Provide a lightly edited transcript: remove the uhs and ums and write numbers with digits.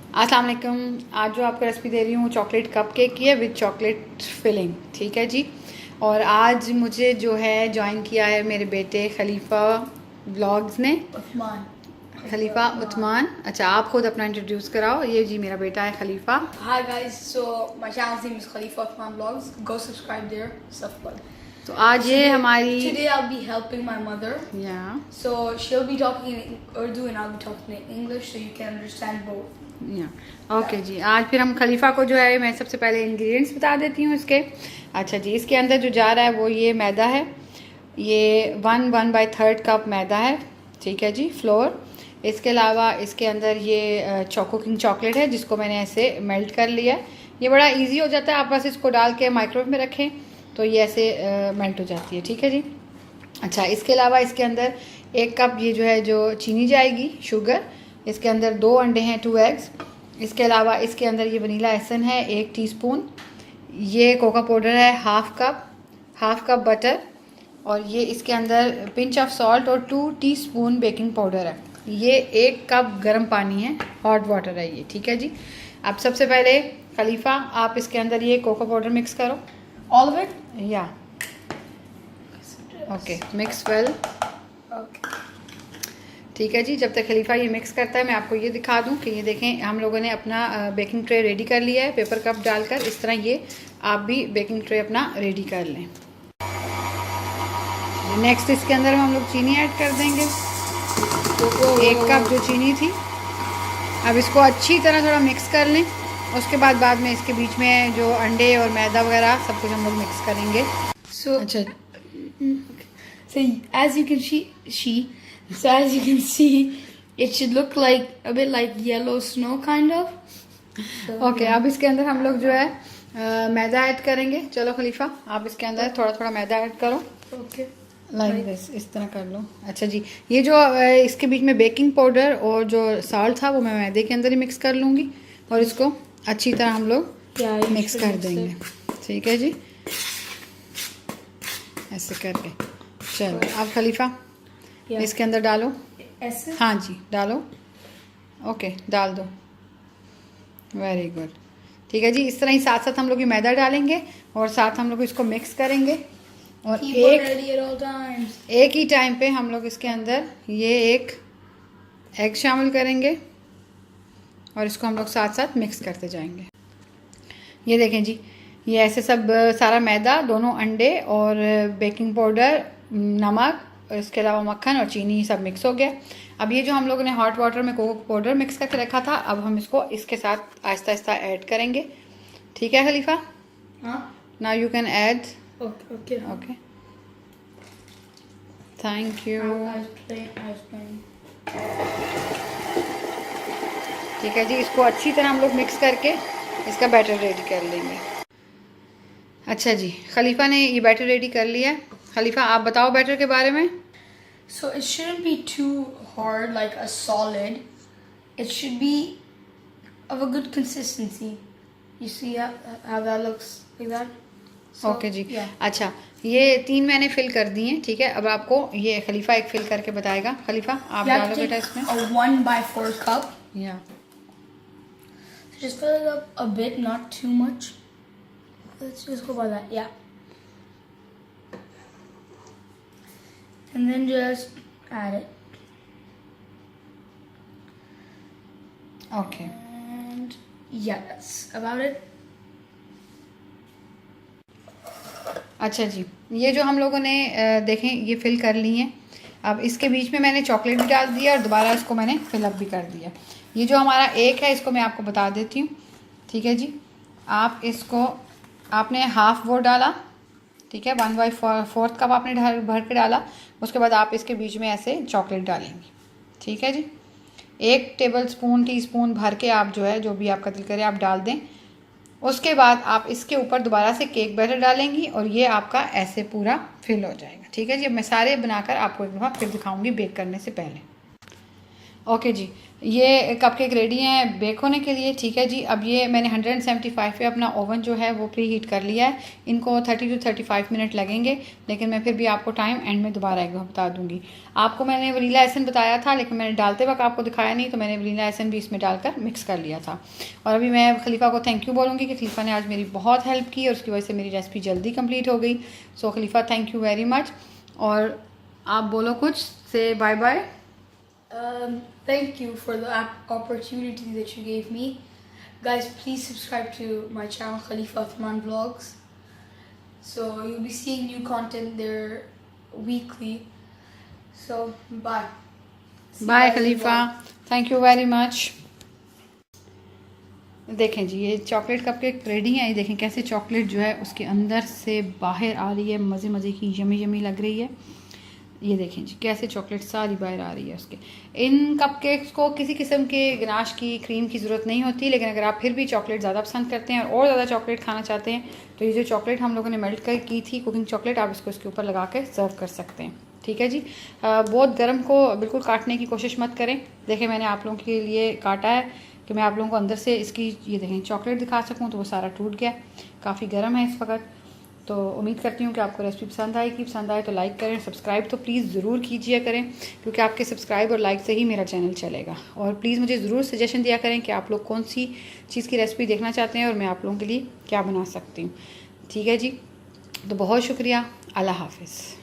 अस्सलाम वालेकुम। आज जो आपको रेसिपी दे रही हूँ चॉकलेट कप केक की है विद चॉकलेट फिलिंग, ठीक है जी। और आज मुझे जो है ज्वाइन किया है मेरे बेटे खलीफा व्लॉग्स ने। उस्मान। खलीफा उस्मान। अच्छा, आप खुद अपना इंट्रोड्यूस कराओ। ये जी मेरा बेटा है खलीफा। Hi guys, so my channel's name is Khalifa Uthman Vlogs. Go subscribe there. Stuff like. तो आज ये हमारी Today I'll be helping my mother. या So she'll be talking in Urdu and I'll be talking in English, so you can understand both. Okay जी। आज फिर हम खलीफा को जो है मैं सबसे पहले इंग्रेडिएंट्स बता देती हूँ इसके। अच्छा जी, इसके अंदर जो जा रहा है वो ये मैदा है। ये 1/3 कप मैदा है, ठीक है जी, फ्लोर। इसके अलावा इसके अंदर ये चोको किंग चॉकलेट है जिसको मैंने ऐसे मेल्ट कर लिया है। ये बड़ा इजी हो जाता है, आप बस इसको डाल के माइक्रोवेव में रखें तो ये ऐसे मेल्ट हो जाती है, ठीक है जी। अच्छा, इसके अलावा इसके अंदर 1 कप ये जो है जो चीनी जाएगी, शुगर। इसके अंदर 2 अंडे हैं, 2 एग्स। इसके अलावा इसके अंदर ये वनीला एसन है 1 टीस्पून। ये कोका पाउडर है हाफ कप बटर। और ये इसके अंदर पिंच ऑफ सॉल्ट और 2 टीस्पून बेकिंग पाउडर है। ये 1 कप गर्म पानी है, हॉट वाटर है ये, ठीक है जी। अब सबसे पहले खलीफा आप इसके अंदर ये कोका पाउडर मिक्स करो। All of it? या ओके, मिक्स वेल। Okay. ठीक है जी। जब तक खलीफा ये मिक्स करता है मैं आपको ये दिखा दूं कि ये देखें हम लोगों ने अपना बेकिंग ट्रे रेडी कर लिया है पेपर कप डालकर। इस तरह ये आप भी बेकिंग ट्रे अपना रेडी कर लें। नेक्स्ट इसके अंदर हम लोग चीनी ऐड कर देंगे, 1 कप जो चीनी थी। अब इसको अच्छी तरह थोड़ा मिक्स कर लें। उसके बाद में इसके बीच में जो अंडे और मैदा वगैरह सब कुछ हम लोग मिक्स करेंगे। So, अच्छा, so as you can see, it should look like a bit like yellow snow kind of. Okay अब इसके अंदर हम लोग जो है मैदा ऐड करेंगे। चलो खलीफा आप इसके अंदर थोड़ा थोड़ा मैदा ऐड करो, Okay. लाइक दिस, इस तरह कर लो। अच्छा जी, ये जो इसके बीच में बेकिंग पाउडर और जो सॉल्ट था वो मैं मैदे के अंदर ही मिक्स कर लूँगी और इसको अच्छी तरह हम लोग Yeah, you मिक्स should कर mix देंगे, it. ठीक है जी, ऐसे करके। चलो अब खलीफा Yeah. इसके अंदर डालो। ऐसे? हाँ जी डालो, ओके डाल दो, वेरी गुड, ठीक है जी। इस तरह ही साथ साथ हम लोग ये मैदा डालेंगे और साथ हम लोग इसको मिक्स करेंगे। और Keep it ready at all times. एक ही टाइम पे हम लोग इसके अंदर ये 1 एग शामिल करेंगे और इसको हम लोग साथ साथ मिक्स करते जाएंगे। ये देखें जी, ये ऐसे सब सारा मैदा, दोनों अंडे और बेकिंग पाउडर, नमक और इसके अलावा मक्खन और चीनी सब मिक्स हो गया। अब ये जो हम लोगों ने हॉट वाटर में कोको पाउडर मिक्स करके रखा था, अब हम इसको इसके साथ आहिस्ता आहिस्ता ऐड करेंगे, ठीक है खलीफा। Huh? Now you can add. Okay. Okay. Okay, thank you. I was playing. ठीक है जी, इसको अच्छी तरह हम लोग मिक्स करके इसका बैटर रेडी कर लेंगे। अच्छा जी, खलीफा ने ये बैटर रेडी कर लिया। खलीफा आप बताओ बैटर के बारे में। So it shouldn't be too hard, like a solid. It should be of a good consistency. You see how that looks like that? So, okay जी। Yeah. अच्छा, ये 3 मैंने फिल कर दी हैं, ठीक है। अब आपको ये खलीफा एक फिल करके बताएगा। खलीफा आप You have डालो to बेटा take इसमें। a 1/4 cup. या So just fill it up a bit, not too much. Let's just go by that. Yeah. And then just add it. Okay, And yeah, that's about it. अच्छा जी, ये जो हम लोगों ने देखें ये फिल कर ली हैं। अब इसके बीच में मैंने चॉकलेट भी डाल दिया और दोबारा इसको मैंने फिलअप भी कर दिया। ये जो हमारा एक है इसको मैं आपको बता देती हूँ, ठीक है जी। आप इसको आपने हाफ वो डाला, ठीक है, 1/4 कप आपने भर के डाला। उसके बाद आप इसके बीच में ऐसे चॉकलेट डालेंगे, ठीक है जी। 1 टीस्पून भर के आप जो है जो भी आपका दिल करे आप डाल दें। उसके बाद आप इसके ऊपर दोबारा से केक बैटर डालेंगी और ये आपका ऐसे पूरा फिल हो जाएगा, ठीक है जी। अब मैं सारे बनाकर आपको एक दफ़ा फिर दिखाऊंगी बेक करने से पहले। ओके जी, ये कपकेक रेडी हैं बेक होने के लिए, ठीक है जी। अब ये मैंने 175 पे अपना ओवन जो है वो प्री हीट कर लिया है। इनको 30 to 35 मिनट लगेंगे, लेकिन मैं फिर भी आपको टाइम एंड में दोबारा एक बार बता दूंगी। आपको मैंने वनीला एसन बताया था, लेकिन मैंने डालते वक्त आपको दिखाया नहीं, तो मैंने वनीला एसन भी इसमें डालकर मिक्स कर लिया था। और अभी मैं खलीफा को थैंक यू बोलूँगी कि खलीफा ने आज मेरी बहुत हेल्प की और उसकी वजह से मेरी रेसिपी जल्दी कम्प्लीट हो गई। So Khalifa thank you very much. और आप बोलो कुछ, say bye bye. Thank you for the opportunity that you gave me. Guys, please subscribe to my channel, Khalifa Athman Vlogs. So you'll be seeing new content there weekly. So bye. See you bye guys in the Khalifa, vlog. Thank you very much. देखें जी, ये chocolate cupcake ready है। ये देखें कैसे chocolate जो है उसके अंदर से बाहर आ रही है, मज़े मज़े की यमी यमी लग रही है। ये देखें जी कैसे चॉकलेट सारी बाहर आ रही है उसके। इन कपकेक्स को किसी किस्म के गनाश की क्रीम की ज़रूरत नहीं होती, लेकिन अगर आप फिर भी चॉकलेट ज़्यादा पसंद करते हैं और ज़्यादा चॉकलेट खाना चाहते हैं, तो ये जो चॉकलेट हम लोगों ने मेल्ट कर की थी कुकिंग चॉकलेट, आप इसको इसके ऊपर लगा के सर्व कर सकते हैं, ठीक है जी। बहुत गर्म को बिल्कुल काटने की कोशिश मत करें। देखें मैंने आप लोगों के लिए काटा है कि मैं आप लोगों को अंदर से इसकी ये देखें चॉकलेट दिखा सकूं, तो वो सारा टूट गया। काफ़ी गर्म है इस वक्त। तो उम्मीद करती हूँ कि आपको रेसिपी पसंद आएगी। पसंद आए तो लाइक करें, सब्सक्राइब तो प्लीज़ ज़रूर कीजिए करें, क्योंकि आपके सब्सक्राइब और लाइक से ही मेरा चैनल चलेगा। और प्लीज़ मुझे ज़रूर सजेशन दिया करें कि आप लोग कौन सी चीज़ की रेसिपी देखना चाहते हैं और मैं आप लोगों के लिए क्या बना सकती हूँ, ठीक है जी। तो बहुत शुक्रिया, अल्लाह हाफिज़।